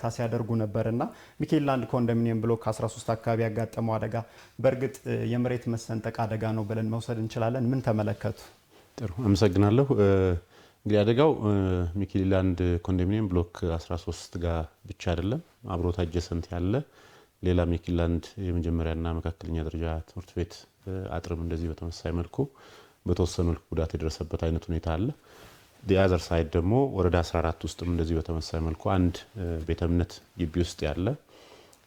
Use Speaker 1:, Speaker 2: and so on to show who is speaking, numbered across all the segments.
Speaker 1: ታሲያደርጉ ነበርና ሚኬላንድ ኮንዶሚኒየም ብሎክ 13 አካባቢ ያጋጠመው አደጋ በእርግጥ የመሬት መሰንጠቅ አደጋ ነው ብለን መውሰድ እንችላለን? ምን ተመለከቱ?
Speaker 2: ጥሩ አመሰግናለሁ። እንግዲህ አደጋው ሚኬላንድ ኮንዶሚኒየም ብሎክ 13 ጋር ብቻ አይደለም፣ አብሮት አጀሰንት ያለ ሌላ ሚኬላንድ የመጀመሪያና መካከለኛ ደረጃ ትምህርት ቤት አጥርም እንደዚህ በተመሳሳይ መልኩ በተወሰነ መልኩ ጉዳት የደረሰበት አይነት ሁኔታ አለ። ዲአዘር ሳይድ ደግሞ ወረዳ 14 ውስጥም እንደዚህ በተመሳሳይ መልኩ አንድ ቤተ እምነት ግቢ ውስጥ ያለ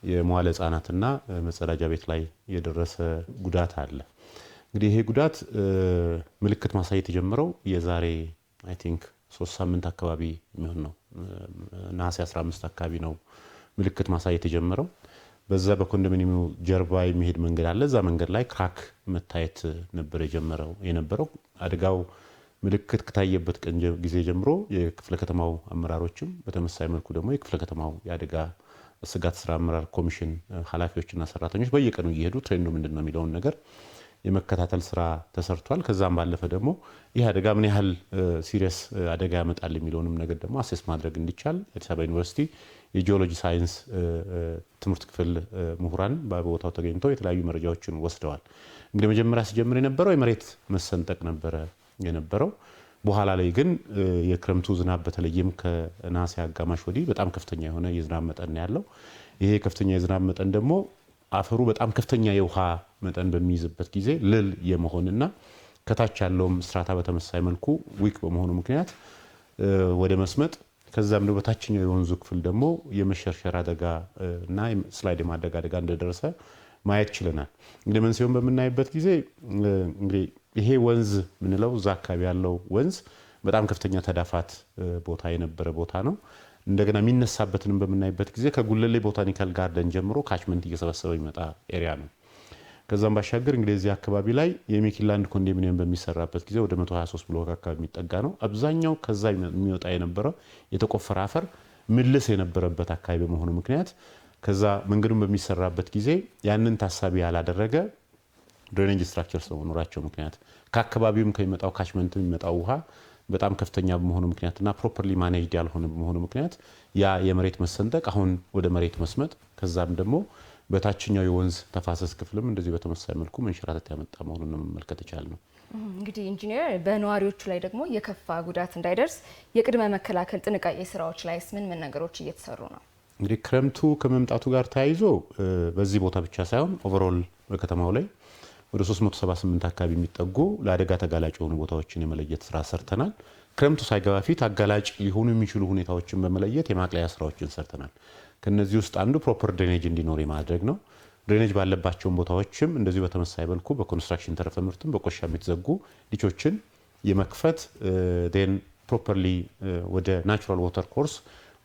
Speaker 2: የመዋለ ህጻናትና መጸዳጃ ቤት ላይ የደረሰ ጉዳት አለ። እንግዲህ ይሄ ጉዳት ምልክት ማሳየት የጀመረው የዛሬ አይ ቲንክ 3 ሳምንት አካባቢ የሚሆን ነው። ነሐሴ 15 አካባቢ ነው ምልክት ማሳየት የጀመረው። በዛ በኮንዶሚኒየሙ ጀርባ የሚሄድ መንገድ አለ። እዛ መንገድ ላይ ክራክ መታየት ነበር የነበረው። አደጋው ምልክት ከታየበት ቀን ጊዜ ጀምሮ የክፍለ ከተማው አመራሮችም በተመሳሳይ መልኩ ደግሞ የክፍለ ከተማው የአደጋ ስጋት ስራ አመራር ኮሚሽን ኃላፊዎችና ሰራተኞች በየቀኑ እየሄዱ ትሬንዱ ምንድነው የሚለውን ነገር የመከታተል ስራ ተሰርቷል። ከዛም ባለፈ ደግሞ ይህ አደጋ ምን ያህል ሲሪየስ አደጋ ያመጣል የሚለውንም ነገር ደግሞ አሴስ ማድረግ እንዲቻል አዲስ አበባ ዩኒቨርሲቲ የጂኦሎጂ ሳይንስ ትምህርት ክፍል ምሁራን በቦታው ተገኝተው የተለያዩ መረጃዎችን ወስደዋል። እንግዲህ መጀመሪያ ሲጀምር የነበረው የመሬት መሰንጠቅ ነበረ የነበረው። በኋላ ላይ ግን የክረምቱ ዝናብ በተለይም ከነሐሴ አጋማሽ ወዲህ በጣም ከፍተኛ የሆነ የዝናብ መጠን ያለው። ይሄ ከፍተኛ የዝናብ መጠን ደግሞ አፈሩ በጣም ከፍተኛ የውሃ መጠን በሚይዝበት ጊዜ ልል የመሆንና ከታች ያለውም ስትራታ በተመሳሳይ መልኩ ዊክ በመሆኑ ምክንያት ወደ መስመጥ ከዛም ደግሞ በታችኛው የወንዙ ክፍል ደግሞ የመሸርሸር አደጋ እና ስላይድ የማደግ አደጋ እንደደረሰ ማየት ችለናል። እንግዲህ መንስኤውን በምናይበት ጊዜ እንግዲህ ይሄ ወንዝ ምንለው እዛ አካባቢ ያለው ወንዝ በጣም ከፍተኛ ተዳፋት ቦታ የነበረ ቦታ ነው። እንደገና የሚነሳበትንም በምናይበት ጊዜ ከጉለሌ ቦታኒካል ጋርደን ጀምሮ ካችመንት እየሰበሰበ የሚመጣ ኤሪያ ነው። ከዛም ባሻገር እንግዲህ እዚህ አካባቢ ላይ የሚኬላንድ ኮንዶሚኒየም በሚሰራበት ጊዜ ወደ 123 ብሎክ አካባቢ የሚጠጋ ነው። አብዛኛው ከዛ የሚወጣ የነበረው የተቆፈረ አፈር ምልስ የነበረበት አካባቢ በመሆኑ ምክንያት ከዛ መንገዱን በሚሰራበት ጊዜ ያንን ታሳቢ ያላደረገ ድሬኔጅ ስትራክቸርስ በመኖራቸው ምክንያት ከአካባቢውም ከሚመጣው ካችመንት የሚመጣው ውሃ በጣም ከፍተኛ በመሆኑ ምክንያትና ፕሮፐርሊ ማኔጅድ ያልሆነ በመሆኑ ምክንያት ያ የመሬት መሰንጠቅ አሁን ወደ መሬት መስመጥ ከዛም ደግሞ በታችኛው የወንዝ ተፋሰስ ክፍልም እንደዚህ በተመሳሳይ መልኩ መንሸራተት ያመጣ መሆኑን መመልከት ይቻላል ነው።
Speaker 3: እንግዲህ ኢንጂነር በነዋሪዎቹ ላይ ደግሞ የከፋ ጉዳት እንዳይደርስ የቅድመ መከላከል ጥንቃቄ ስራዎች ላይስ ምን ነገሮች እየተሰሩ ነው?
Speaker 2: እንግዲህ ክረምቱ ከመምጣቱ ጋር ተያይዞ በዚህ ቦታ ብቻ ሳይሆን ኦቨርኦል በከተማው ላይ ወደ 378 አካባቢ የሚጠጉ ለአደጋ ተጋላጭ የሆኑ ቦታዎችን የመለየት ስራ ሰርተናል። ክረምቱ ሳይገባ ፊት አጋላጭ ሊሆኑ የሚችሉ ሁኔታዎችን በመለየት የማቅለያ ስራዎችን ሰርተናል። ከነዚህ ውስጥ አንዱ ፕሮፐር ድሬኔጅ እንዲኖር የማድረግ ነው። ድሬኔጅ ባለባቸውን ቦታዎችም እንደዚሁ በተመሳሳይ መልኩ በኮንስትራክሽን ተረፈ ምርትም በቆሻ የሚተዘጉ ዲቾችን የመክፈት ዴን ፕሮፐርሊ ወደ ናቹራል ዋተር ኮርስ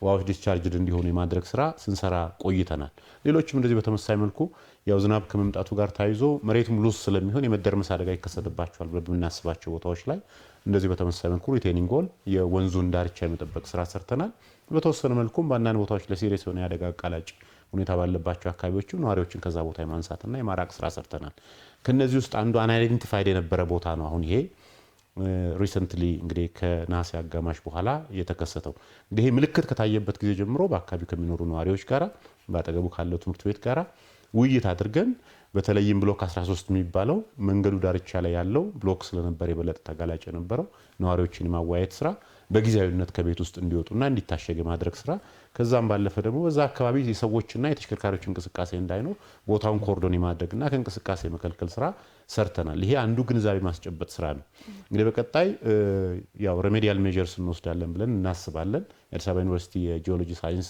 Speaker 2: ውሃዎች ዲስቻርጅድ እንዲሆኑ የማድረግ ስራ ስንሰራ ቆይተናል። ሌሎችም እንደዚህ በተመሳሳይ መልኩ ያው ዝናብ ከመምጣቱ ጋር ተያይዞ መሬቱም ሉዝ ስለሚሆን የመደርመስ አደጋ ይከሰትባቸዋል በምናስባቸው ቦታዎች ላይ እንደዚህ በተመሳሳይ መልኩ ሪቴኒንግ ዎል የወንዙን ዳርቻ የመጠበቅ ስራ ሰርተናል። በተወሰነ መልኩም በአንዳንድ ቦታዎች ለሲሪየስ የሆነ የአደጋ አቃላጭ ሁኔታ ባለባቸው አካባቢዎችም ነዋሪዎችን ከዛ ቦታ የማንሳትና የማራቅ ስራ ሰርተናል። ከነዚህ ውስጥ አንዱ አንአይደንቲፋይድ የነበረ ቦታ ነው። አሁን ይሄ ሪሰንትሊ እንግዲህ ከነሐሴ አጋማሽ በኋላ የተከሰተው እንግዲህ ይሄ ምልክት ከታየበት ጊዜ ጀምሮ በአካባቢው ከሚኖሩ ነዋሪዎች ጋራ በአጠገቡ ካለው ትምህርት ቤት ጋራ ውይይት አድርገን በተለይም ብሎክ 13 የሚባለው መንገዱ ዳርቻ ላይ ያለው ብሎክ ስለነበር የበለጠ ተጋላጭ የነበረው ነዋሪዎችን የማዋየት ስራ በጊዜያዊነት ከቤት ውስጥ እንዲወጡና እንዲታሸግ የማድረግ ስራ ከዛም ባለፈ ደግሞ በዛ አካባቢ የሰዎችና የተሽከርካሪዎች እንቅስቃሴ እንዳይኖር ቦታውን ኮርዶን የማድረግና ከእንቅስቃሴ መከልከል ስራ ሰርተናል። ይሄ አንዱ ግንዛቤ ማስጨበጥ ስራ ነው። እንግዲህ በቀጣይ ያው ሬሜዲያል ሜጀርስ እንወስዳለን ብለን እናስባለን። የአዲስ አበባ ዩኒቨርሲቲ የጂኦሎጂ ሳይንስ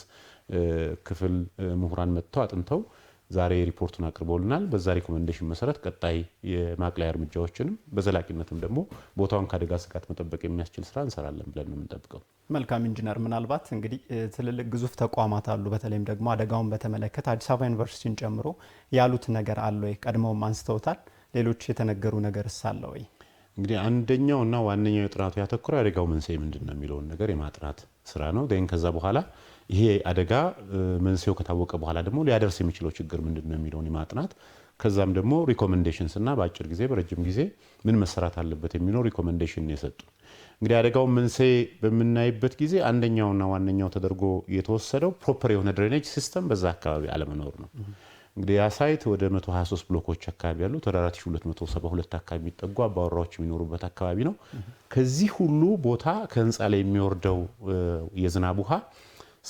Speaker 2: ክፍል ምሁራን መጥተው አጥንተው ዛሬ ሪፖርቱን አቅርበውልናል። በዛ ሪኮሜንዴሽን መሰረት ቀጣይ የማቅለያ እርምጃዎችንም በዘላቂነትም ደግሞ ቦታውን ከአደጋ ስጋት መጠበቅ የሚያስችል ስራ እንሰራለን ብለን ነው የምንጠብቀው።
Speaker 1: መልካም ኢንጂነር፣ ምናልባት እንግዲህ ትልልቅ ግዙፍ ተቋማት አሉ። በተለይም ደግሞ አደጋውን በተመለከተ አዲስ አበባ ዩኒቨርሲቲን ጨምሮ ያሉት ነገር አለ ወይ? ቀድመውም አንስተውታል። ሌሎች የተነገሩ ነገርስ አለ ወይ?
Speaker 2: እንግዲህ አንደኛውና ዋነኛው የጥናቱ ያተኮረው አደጋው መንስኤ ምንድነው የሚለውን ነገር የማጥናት ስራ ነው። ከዛ በኋላ ይሄ አደጋ መንስኤው ከታወቀ በኋላ ደግሞ ሊያደርስ የሚችለው ችግር ምንድነው የሚለውን የማጥናት ከዛም ደግሞ ሪኮሜንዴሽንስ እና በአጭር ጊዜ በረጅም ጊዜ ምን መሰራት አለበት የሚለው ሪኮሜንዴሽን የሰጡን። እንግዲህ አደጋውን መንስኤ በምናይበት ጊዜ አንደኛውና ዋነኛው ተደርጎ የተወሰደው ፕሮፐር የሆነ ድሬኔጅ ሲስተም በዛ አካባቢ አለመኖር ነው። እንግዲህ ያ ሳይት ወደ 123 ብሎኮች አካባቢ ያሉት ወደ 4272 አካባቢ የሚጠጉ አባወራዎች የሚኖሩበት አካባቢ ነው። ከዚህ ሁሉ ቦታ ከህንፃ ላይ የሚወርደው የዝናብ ውሃ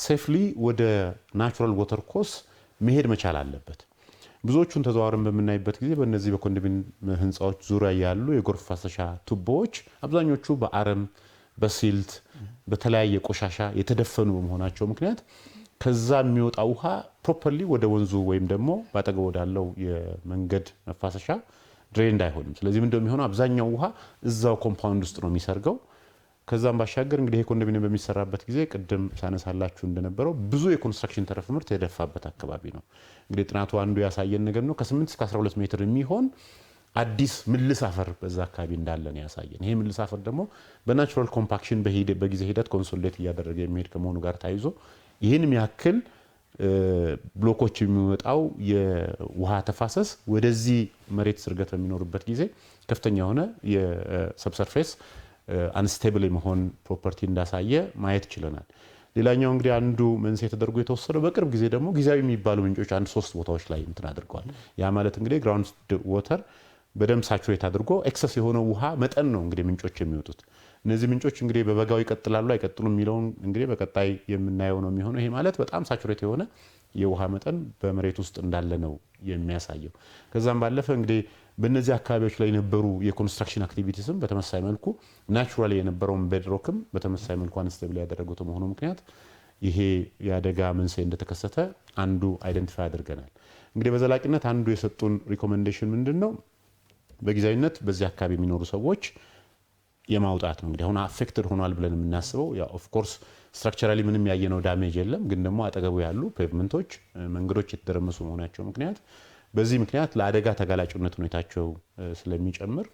Speaker 2: ሴፍሊ ወደ ናቹራል ወተር ኮርስ መሄድ መቻል አለበት። ብዙዎቹን ተዘዋውረን በምናይበት ጊዜ በእነዚህ በኮንዶሚኒየም ህንፃዎች ዙሪያ ያሉ የጎርፍ ማፍሰሻ ቱቦዎች አብዛኞቹ በአረም፣ በሲልት፣ በተለያየ ቆሻሻ የተደፈኑ በመሆናቸው ምክንያት ከዛ የሚወጣ ውሃ ፕሮፐርሊ ወደ ወንዙ ወይም ደግሞ ባጠገብ ወዳለው የመንገድ መፋሰሻ ድሬንድ አይሆንም። ስለዚህ ምንድነው የሚሆነው? አብዛኛው ውሃ እዛው ኮምፓውንድ ውስጥ ነው የሚሰርገው። ከዛም ባሻገር እንግዲህ ኮንዶሚኒየም በሚሰራበት ጊዜ ቅድም ሳነሳላችሁ እንደነበረው ብዙ የኮንስትራክሽን ተረፈ ምርት የደፋበት አካባቢ ነው። እንግዲህ ጥናቱ አንዱ ያሳየን ነገር ነው ከ8 እስከ 12 ሜትር የሚሆን አዲስ ምልስ አፈር በዛ አካባቢ እንዳለ ነው ያሳየን። ይሄ ምልስ አፈር ደግሞ በናቹራል ኮምፓክሽን በጊዜ ሂደት ኮንሶሊዴት እያደረገ የሚሄድ ከመሆኑ ጋር ተያይዞ ይህንም ያክል ብሎኮች የሚወጣው የውሃ ተፋሰስ ወደዚህ መሬት ስርገት በሚኖርበት ጊዜ ከፍተኛ የሆነ የሰብሰርፌስ አንስቴብል የመሆን ፕሮፐርቲ እንዳሳየ ማየት ችለናል። ሌላኛው እንግዲህ አንዱ መንስኤ ተደርጎ የተወሰደው በቅርብ ጊዜ ደግሞ ጊዜያዊ የሚባሉ ምንጮች 1-3 ቦታዎች ላይ እንትን አድርገዋል። ያ ማለት እንግዲህ ግራውንድ ዋተር በደንብ ሳቹሬት አድርጎ ኤክሰስ የሆነ ውሃ መጠን ነው እንግዲህ ምንጮች የሚወጡት። እነዚህ ምንጮች እንግዲህ በበጋው ይቀጥላሉ አይቀጥሉም የሚለውን እንግዲህ በቀጣይ የምናየው ነው የሚሆነው። ይሄ ማለት በጣም ሳቹሬት የሆነ የውሃ መጠን በመሬት ውስጥ እንዳለ ነው የሚያሳየው። ከዛም ባለፈ እንግዲህ በእነዚህ አካባቢዎች ላይ የነበሩ የኮንስትራክሽን አክቲቪቲስም በተመሳሳይ መልኩ ናቹራሊ የነበረውን ቤድሮክም በተመሳሳይ መልኩ አንስቴብል ያደረጉት በመሆኑ ምክንያት ይሄ የአደጋ መንስኤ እንደተከሰተ አንዱ አይደንቲፋይ አድርገናል። እንግዲህ በዘላቂነት አንዱ የሰጡን ሪኮሜንዴሽን ምንድን ነው? በጊዜያዊነት በዚህ አካባቢ የሚኖሩ ሰዎች የማውጣት ነው። እንግዲህ አሁን አፌክትድ ሆኗል ብለን የምናስበው ያ ኦፍ ኮርስ ስትራክቸራሊ ምንም ያየነው ዳሜጅ የለም፣ ግን ደግሞ አጠገቡ ያሉ ፔቭመንቶች፣ መንገዶች የተደረመሱ መሆናቸው ምክንያት በዚህ ምክንያት ለአደጋ ተጋላጭነት ሁኔታቸው ስለሚጨምር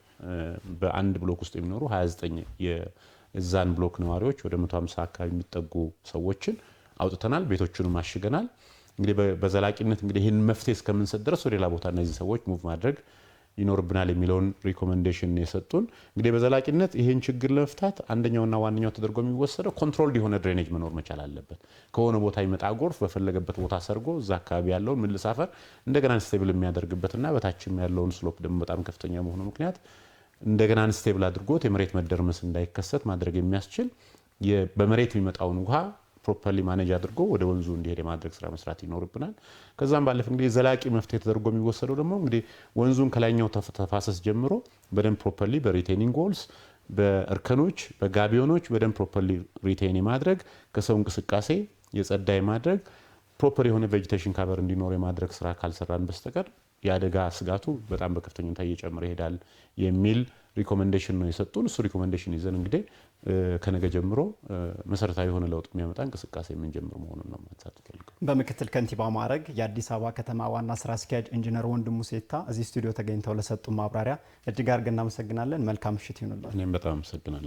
Speaker 2: በአንድ ብሎክ ውስጥ የሚኖሩ 29 የዛን ብሎክ ነዋሪዎች ወደ 150 አካባቢ የሚጠጉ ሰዎችን አውጥተናል፣ ቤቶቹንም አሽገናል። እንግዲህ በዘላቂነት እንግዲህ ይህን መፍትሄ እስከምንሰጥ ድረስ ወደ ሌላ ቦታ እነዚህ ሰዎች ሙቭ ማድረግ ይኖርብናል የሚለውን ሪኮሜንዴሽን የሰጡን። እንግዲህ በዘላቂነት ይህን ችግር ለመፍታት አንደኛውና ዋነኛው ተደርጎ የሚወሰደው ኮንትሮልድ የሆነ ድሬኔጅ መኖር መቻል አለበት። ከሆነ ቦታ ይመጣ ጎርፍ በፈለገበት ቦታ ሰርጎ እዛ አካባቢ ያለውን ምልስ አፈር እንደገና አንስቴብል የሚያደርግበትና በታችም ያለውን ስሎፕ ደግሞ በጣም ከፍተኛ መሆኑ ምክንያት እንደገና አንስቴብል አድርጎት የመሬት መደርመስ እንዳይከሰት ማድረግ የሚያስችል በመሬት የሚመጣውን ውሃ ፕሮፐርሊ ማኔጅ አድርጎ ወደ ወንዙ እንዲሄድ የማድረግ ስራ መስራት ይኖርብናል። ከዛም ባለፈ እንግዲህ ዘላቂ መፍትሄ ተደርጎ የሚወሰደው ደግሞ እንግዲህ ወንዙን ከላይኛው ተፋሰስ ጀምሮ በደንብ ፕሮፐርሊ በሪቴኒንግ ዎልስ፣ በእርከኖች፣ በጋቢዮኖች በደንብ ፕሮፐርሊ ሪቴን የማድረግ ከሰው እንቅስቃሴ የጸዳ የማድረግ ፕሮፐር የሆነ ቬጂቴሽን ካቨር እንዲኖር የማድረግ ስራ ካልሰራን በስተቀር የአደጋ ስጋቱ በጣም በከፍተኛ ሁኔታ እየጨመረ ይሄዳል የሚል ሪኮሜንዴሽን ነው የሰጡን። እሱ ሪኮሜንዴሽን ይዘን እንግዲህ ከነገ ጀምሮ መሰረታዊ የሆነ ለውጥ የሚያመጣ እንቅስቃሴ የምንጀምር መሆኑን ነው ማንሳት ፈልገው።
Speaker 1: በምክትል ከንቲባ ማዕረግ የአዲስ አበባ ከተማ ዋና ስራ አስኪያጅ ኢንጂነር ወንድሙ ሴታ እዚህ ስቱዲዮ ተገኝተው ለሰጡ ማብራሪያ እጅግ አድርገን እናመሰግናለን። መልካም ምሽት ይሁንላችሁ።
Speaker 2: እኔም በጣም አመሰግናለሁ።